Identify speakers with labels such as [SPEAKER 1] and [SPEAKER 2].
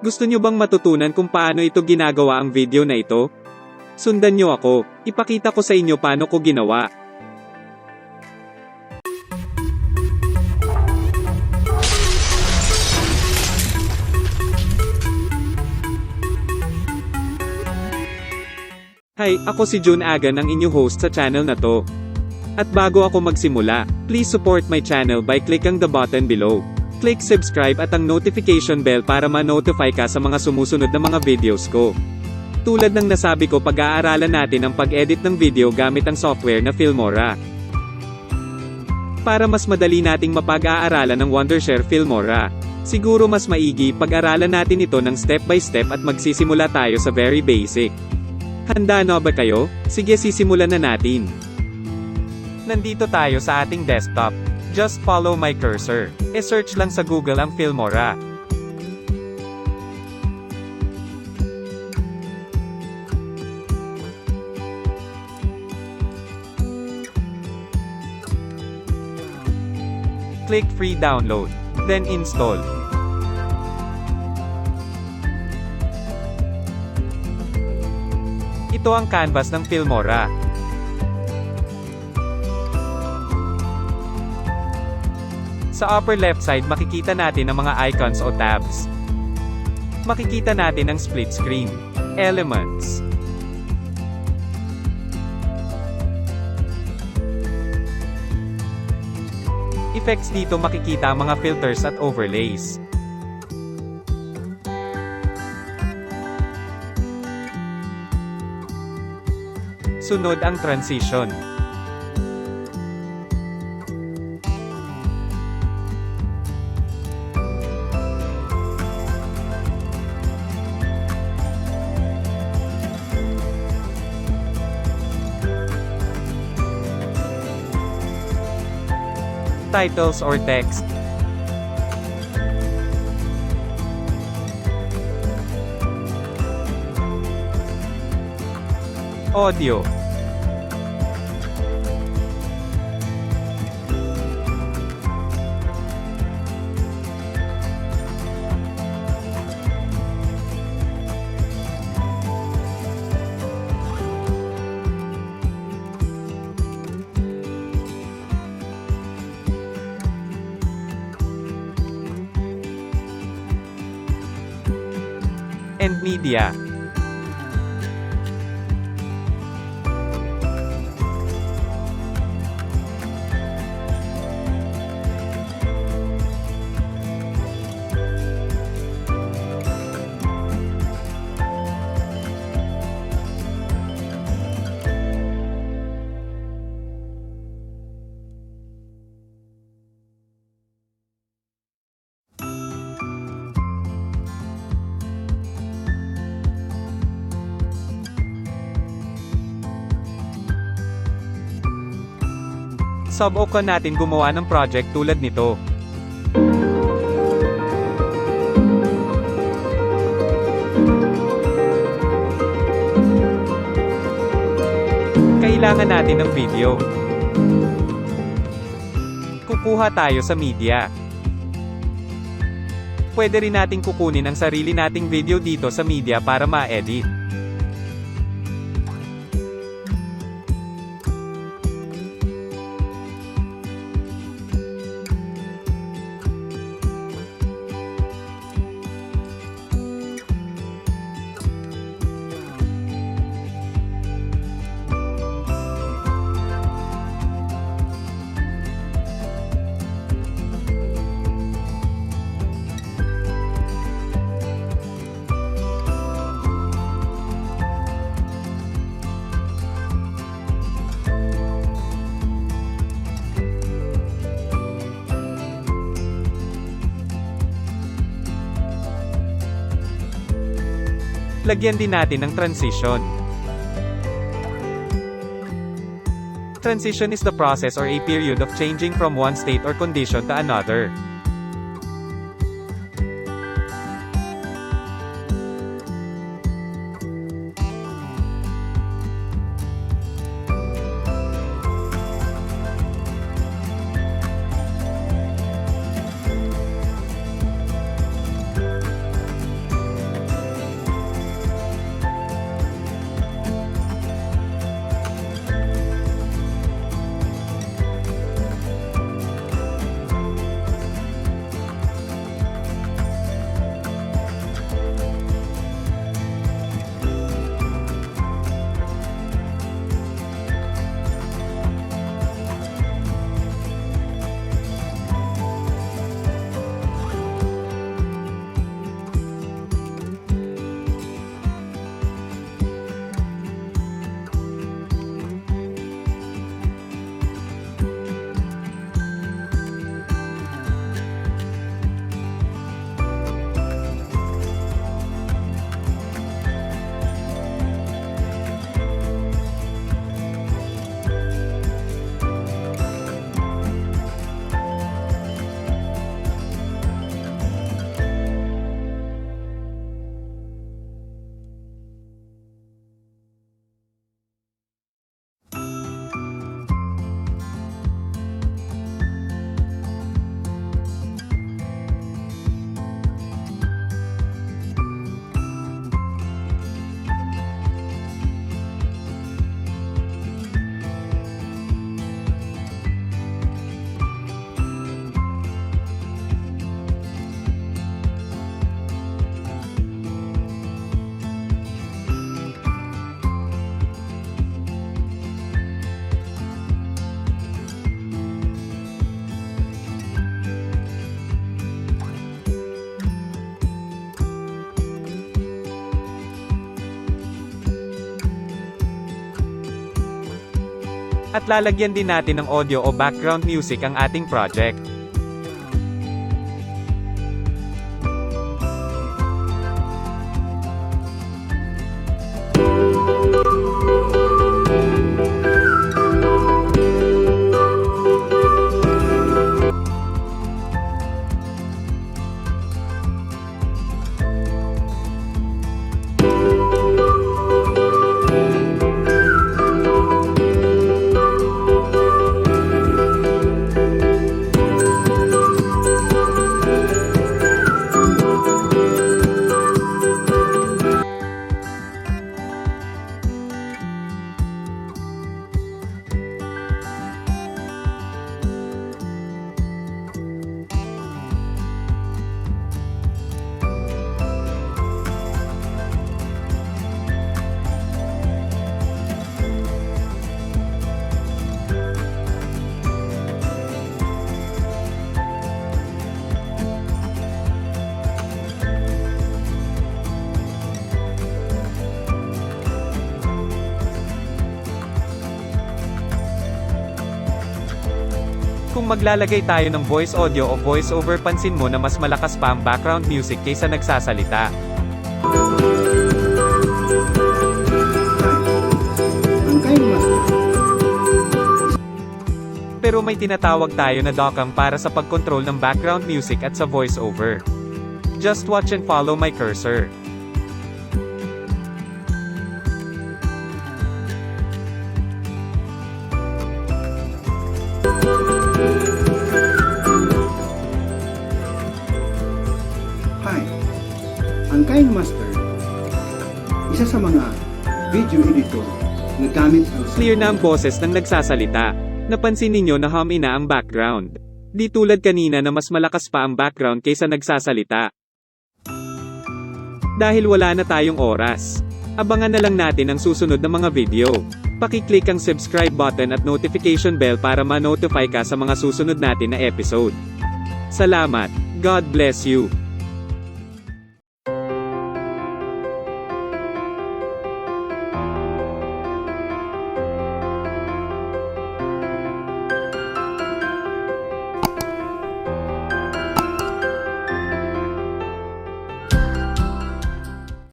[SPEAKER 1] Gusto nyo bang matutunan kung paano ito ginagawa ang video na ito? Sundan nyo ako, ipakita ko sa inyo paano ko ginawa. Hi, ako si Jhune Agan ang inyong host sa channel na to. At bago ako magsimula, please support my channel by clicking the button below. Click subscribe at ang notification bell para ma-notify ka sa mga sumusunod na mga videos ko. Tulad ng nasabi ko, pag-aaralan natin ang pag-edit ng video gamit ang software na Filmora. Para mas madali nating mapag-aaralan ng Wondershare Filmora, siguro mas maigi pag-aralan natin ito ng step by step at magsisimula tayo sa very basic. Handa na ba kayo? Sige, sisimulan na natin. Nandito tayo sa ating desktop. Just follow my cursor. E-search lang sa Google ang Filmora. Click free download. Then install. Ito ang canvas ng Filmora. Sa upper left side makikita natin ang mga icons o tabs. Makikita natin ang split screen, elements, effects. Dito makikita ang mga filters at overlays. Sunod ang transition. Titles or text. Audio. And media. Subukan natin gumawa ng project tulad nito. Kailangan natin ng video. Kukuha tayo sa media. Pwede rin nating kukunin ang sarili nating video dito sa media para ma-edit. Lagyan din natin ng transition. Transition is the process or a period of changing from one state or condition to another. At lalagyan din natin ng audio o background music ang ating project. Kung maglalagay tayo ng voice audio o voice over, pansin mo na mas malakas pa ang background music kaysa nagsasalita. Pero may tinatawag tayo na docam para sa pagkontrol ng background music at sa voice over. Just watch and follow my cursor.
[SPEAKER 2] Ang KINEMASTER, isa sa mga video editor na gamit ang
[SPEAKER 1] clear na ang boses ng nagsasalita. Napansin ninyo na hum na ang background. Di tulad kanina na mas malakas pa ang background kaysa nagsasalita. Dahil wala na tayong oras, abangan na lang natin ang susunod na mga video. Paki-click ang subscribe button at notification bell para ma-notify ka sa mga susunod natin na episode. Salamat. God bless you.